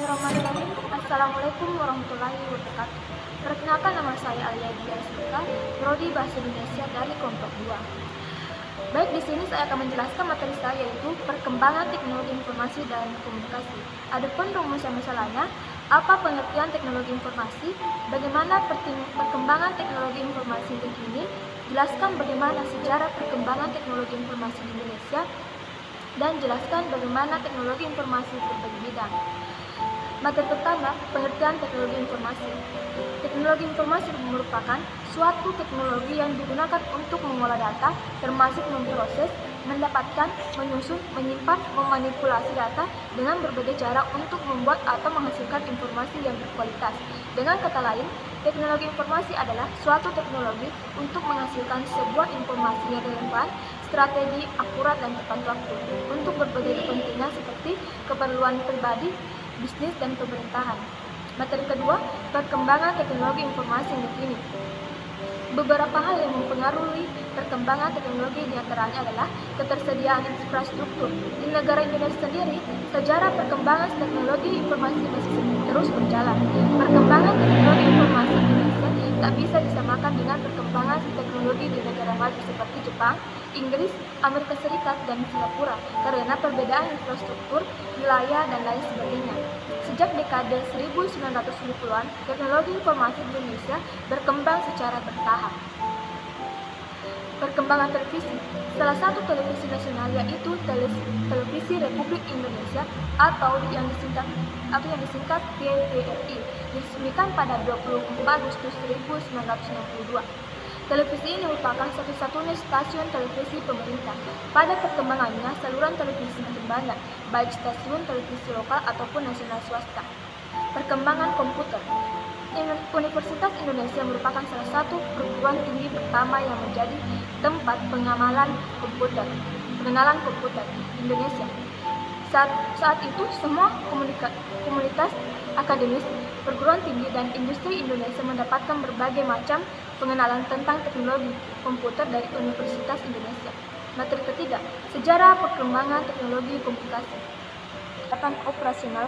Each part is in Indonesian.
Bismillahirrahmanirrahim. Assalamualaikum warahmatullahi wabarakatuh. Perkenalkan, nama saya Alia Diasmika, Prodi Bahasa Indonesia dari kelompok 2. Baik, di sini saya akan menjelaskan materi saya, yaitu perkembangan teknologi informasi dan komunikasi. Adapun rumus masalahnya, apa pengertian teknologi informasi, bagaimana perkembangan teknologi informasi terkini, jelaskan bagaimana sejarah perkembangan teknologi informasi di Indonesia, dan jelaskan bagaimana teknologi informasi berbagai bidang. Materi pertama, pengertian teknologi informasi. Teknologi informasi merupakan suatu teknologi yang digunakan untuk mengolah data, termasuk memproses, mendapatkan, menyusun, menyimpan, memanipulasi data dengan berbagai cara untuk membuat atau menghasilkan informasi yang berkualitas. Dengan kata lain, teknologi informasi adalah suatu teknologi untuk menghasilkan sebuah informasi yang relevan, strategi, akurat, dan tepat waktu untuk berbagai kepentingan seperti keperluan pribadi, bisnis, dan pemerintahan. Materi kedua, perkembangan teknologi informasi yang terkini. Beberapa hal yang mempengaruhi perkembangan teknologi diantaranya adalah ketersediaan infrastruktur. Di negara Indonesia sendiri, sejarah perkembangan teknologi informasi masih terus berjalan. Perkembangan teknologi informasi Indonesia tak bisa disamakan dengan perkembangan teknologi di negara maju seperti Jepang, Inggris, Amerika Serikat, dan Singapura karena perbedaan infrastruktur, wilayah, dan lain sebagainya. Sejak dekade 1970-an, teknologi informasi di Indonesia berkembang secara bertahap. Perkembangan televisi. Salah satu televisi nasional yaitu Televisi Republik Indonesia atau yang disingkat TVRI, diresmikan pada 24 Agustus 1962. Televisi ini merupakan satu-satunya stasiun televisi pemerintah. Pada perkembangannya, saluran televisi makin banyak, baik stasiun televisi lokal ataupun nasional swasta. Perkembangan komputer. Universitas Indonesia merupakan salah satu perguruan tinggi pertama yang menjadi tempat pengenalan komputer di Indonesia. Saat itu, semua komunitas akademis, perguruan tinggi, dan industri Indonesia mendapatkan berbagai macam pengenalan tentang teknologi komputer dari Universitas Indonesia. Materi ketiga, sejarah perkembangan teknologi komputasi. Penerapan operasional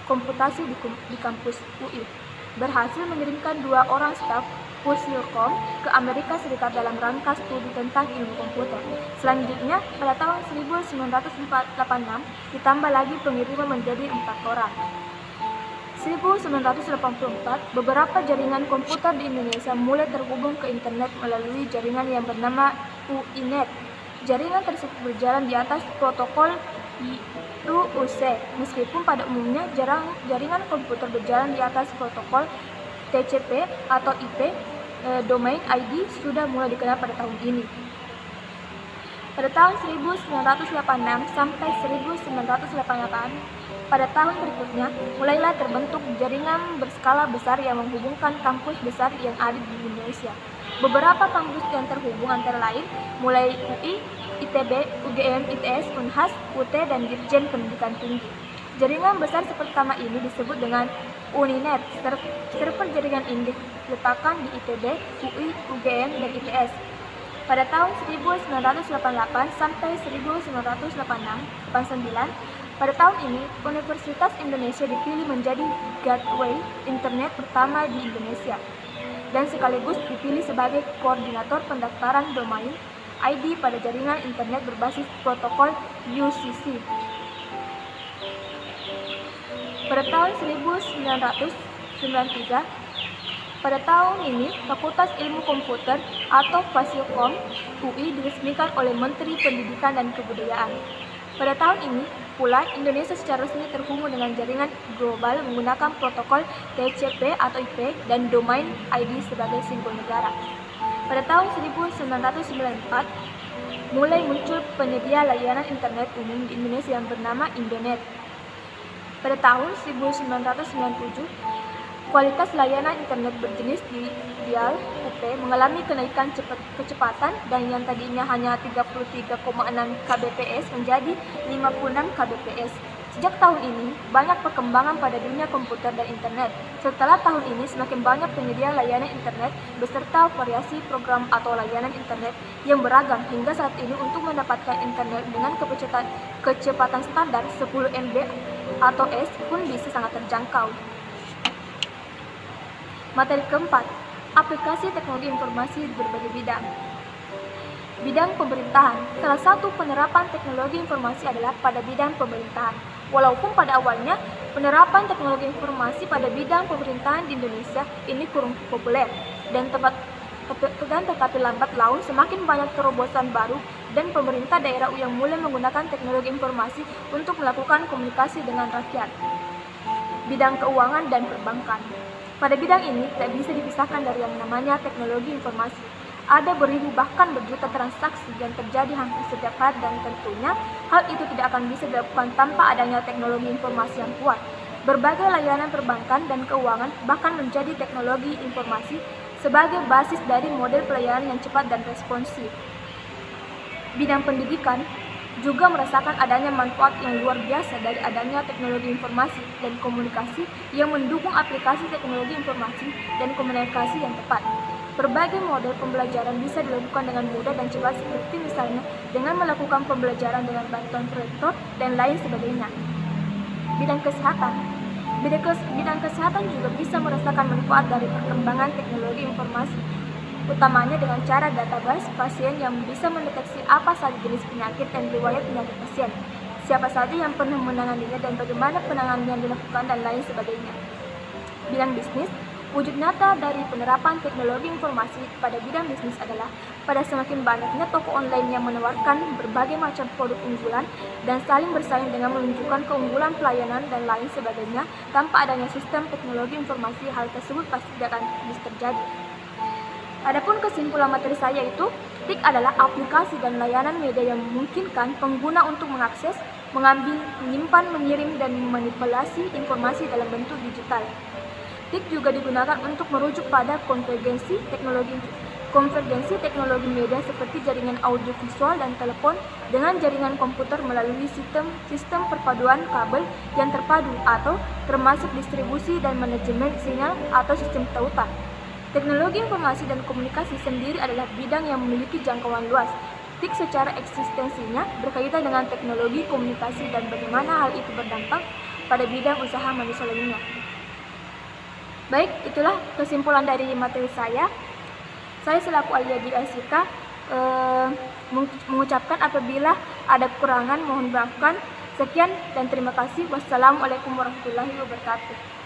komputasi di kampus UI berhasil mengirimkan 2 orang staf Fusilcom ke Amerika Serikat dalam rangka studi tentang ilmu komputer. Selanjutnya, pada tahun 1986 ditambah lagi pengiriman menjadi 4 orang. 1984, beberapa jaringan komputer di Indonesia mulai terhubung ke internet melalui jaringan yang bernama UINet. Jaringan tersebut berjalan di atas protokol IRC, meskipun pada umumnya jaringan komputer berjalan di atas protokol TCP atau IP. Domain ID sudah mulai dikenal pada tahun ini. Pada tahun 1986 sampai 1988, pada tahun berikutnya, mulailah terbentuk jaringan berskala besar yang menghubungkan kampus besar yang ada di Indonesia. Beberapa kampus yang terhubung antara lain, mulai UI, ITB, UGM, ITS, Unhas, UT, dan Dirjen Pendidikan Tinggi. Jaringan besar pertama ini disebut dengan Uninet. Server jaringan ini diletakkan di ITB, UI, UGM, dan ITS. Pada tahun 1988 sampai 1989, pada tahun ini, Universitas Indonesia dipilih menjadi gateway internet pertama di Indonesia dan sekaligus dipilih sebagai koordinator pendaftaran domain ID pada jaringan internet berbasis protokol UCC. Pada tahun 1993, pada tahun ini, Fakultas Ilmu Komputer atau Fasilkom UI diresmikan oleh Menteri Pendidikan dan Kebudayaan. Pada tahun ini pula, Indonesia secara resmi terhubung dengan jaringan global menggunakan protokol TCP atau IP dan domain ID sebagai simbol negara. Pada tahun 1994, mulai muncul penyedia layanan internet umum di Indonesia yang bernama Indonet. Pada tahun 1997, kualitas layanan internet berjenis dial UP mengalami kenaikan kecepatan dan yang tadinya hanya 33,6 kbps menjadi 56 kbps. Sejak tahun ini, banyak perkembangan pada dunia komputer dan internet. Setelah tahun ini, semakin banyak penyedia layanan internet beserta variasi program atau layanan internet yang beragam hingga saat ini untuk mendapatkan internet dengan kecepatan standar 10 MB atau S pun bisa sangat terjangkau. Materi keempat, aplikasi teknologi informasi di berbagai bidang. Bidang pemerintahan. Salah satu penerapan teknologi informasi adalah pada bidang pemerintahan. Walaupun pada awalnya penerapan teknologi informasi pada bidang pemerintahan di Indonesia ini kurang populer dan tetapi lambat laun semakin banyak terobosan baru dan pemerintah daerah yang mulai menggunakan teknologi informasi untuk melakukan komunikasi dengan rakyat. Bidang keuangan dan perbankan. Pada bidang ini tidak bisa dipisahkan dari yang namanya teknologi informasi. Ada beribu bahkan berjuta transaksi yang terjadi hampir setiap hari dan tentunya hal itu tidak akan bisa dilakukan tanpa adanya teknologi informasi yang kuat. Berbagai layanan perbankan dan keuangan bahkan menjadi teknologi informasi sebagai basis dari model pelayanan yang cepat dan responsif. Bidang pendidikan juga merasakan adanya manfaat yang luar biasa dari adanya teknologi informasi dan komunikasi yang mendukung aplikasi teknologi informasi dan komunikasi yang tepat. Berbagai model pembelajaran bisa dilakukan dengan mudah dan cepat seperti misalnya dengan melakukan pembelajaran dengan bantuan proyektor dan lain sebagainya. Bidang kesehatan. Bidang kesehatan juga bisa merasakan manfaat dari perkembangan teknologi informasi, utamanya dengan cara database pasien yang bisa mendeteksi apa saja jenis penyakit dan riwayat penyakit pasien, siapa saja yang pernah menanganinya dan bagaimana penanganan yang dilakukan dan lain sebagainya. Bidang bisnis. Wujud nyata dari penerapan teknologi informasi pada bidang bisnis adalah pada semakin banyaknya toko online yang menawarkan berbagai macam produk unggulan dan saling bersaing dengan menunjukkan keunggulan pelayanan dan lain sebagainya. Tanpa adanya sistem teknologi informasi, hal tersebut pasti tidak akan bisa terjadi. Adapun kesimpulan materi saya itu, TIK adalah aplikasi dan layanan media yang memungkinkan pengguna untuk mengakses, mengambil, menyimpan, mengirim, dan memanipulasi informasi dalam bentuk digital. TIK juga digunakan untuk merujuk pada konvergensi teknologi media seperti jaringan audiovisual dan telepon dengan jaringan komputer melalui sistem perpaduan kabel yang terpadu atau termasuk distribusi dan manajemen sinyal atau sistem tautan. Teknologi informasi dan komunikasi sendiri adalah bidang yang memiliki jangkauan luas. TIK secara eksistensinya berkaitan dengan teknologi komunikasi dan bagaimana hal itu berdampak pada bidang usaha manusia lainnya. Baik, itulah kesimpulan dari materi saya. Saya selaku ahli fisika mengucapkan apabila ada kekurangan mohon maafkan. Sekian dan terima kasih. Wassalamualaikum warahmatullahi wabarakatuh.